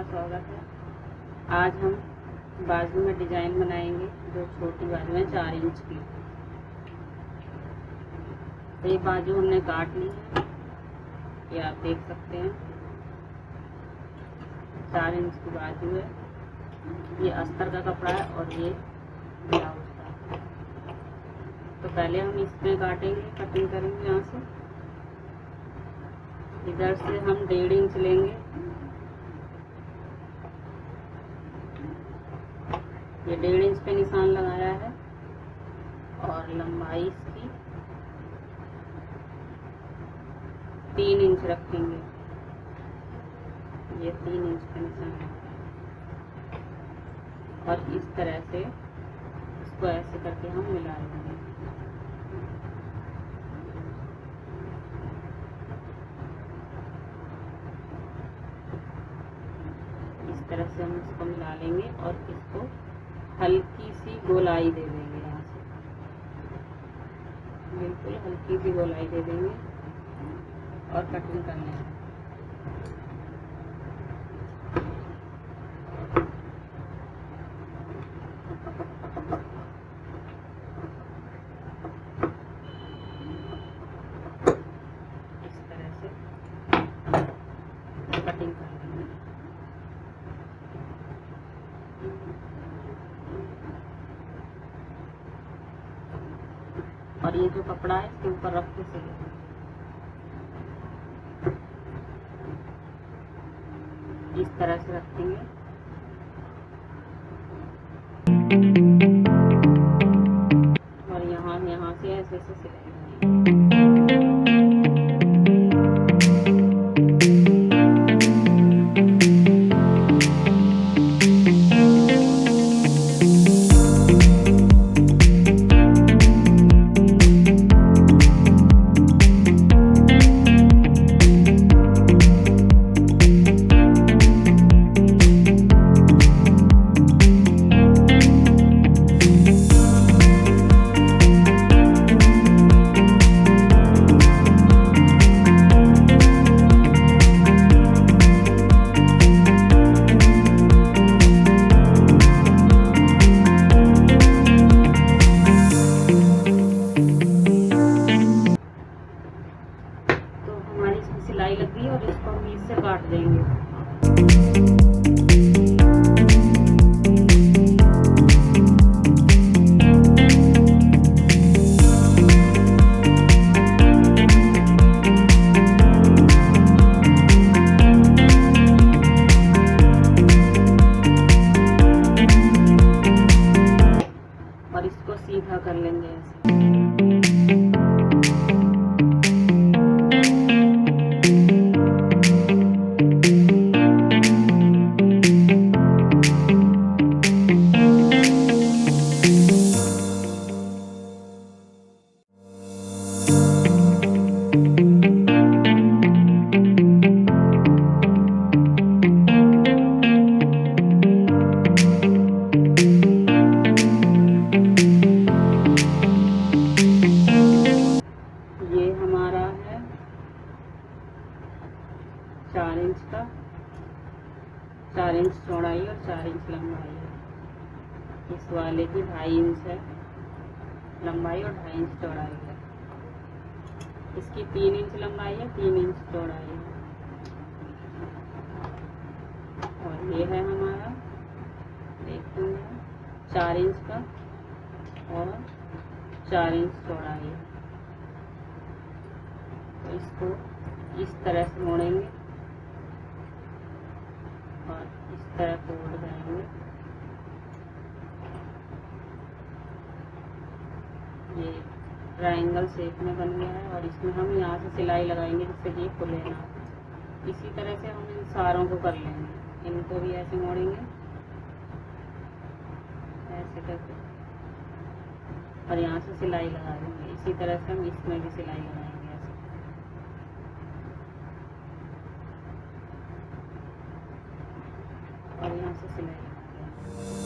आपका स्वागत है। आज हम बाजू में डिजाइन बनाएंगे, जो छोटी बाजू है 4 इंच की। ये बाजू हमने काट ली है, ये आप देख सकते हैं 4 इंच की बाजू है। ये अस्तर का कपड़ा है और ये ब्लाउज का। तो पहले हम इसमें काटेंगे, कटिंग करेंगे। यहाँ से इधर से हम 1.5 इंच लेंगे। ये 1.5 इंच पे निशान लगाया है और लंबाई इसकी 3 इंच रखेंगे। ये 3 इंच का निशान है और इस तरह से इसको ऐसे करके हम मिला लेंगे। इस तरह से हम इसको मिला लेंगे और इसको हल्की सी गोलाई दे देंगे। यहाँ से बिल्कुल हल्की सी गोलाई दे देंगे और कटिंग कर लेंगे। इस तरह से कटिंग कर लेंगे। और ये जो कपड़ा है इसके ऊपर रख के सिलेंगे। इस तरह से रखेंगे और यहाँ से ऐसे सिलेंगे। सिलाई लग गई और इसको हम बीच से काट देंगे। और इसको सीधा कर लेंगे ऐसे। ये हमारा है 4 इंच का, 4 इंच चौड़ाई और 4 इंच लंबाई है। इस वाले की 2.5 इंच है लंबाई और 2.5 इंच चौड़ाई है। इसकी 3 इंच लंबाई है, 3 इंच चौड़ाई है। और ये है हमारा, देखते हैं 4 इंच का और 4 इंच चौड़ाई है। तो इसको इस तरह से मोड़ेंगे और इस तरह तोड़ जाएंगे। ये ट्रायंगल शेप में बन गया है और इसमें हम यहाँ से सिलाई लगाएंगे जिससे कि ये खुले ना। इसी तरह से हम इन सारों को कर लेंगे। इनको भी ऐसे मोड़ेंगे ऐसे करके और यहाँ से सिलाई लगा देंगे। इसी तरह से हम इसमें भी सिलाई लगाएंगे ऐसे। और यहाँ से सिलाई लगा देंगे।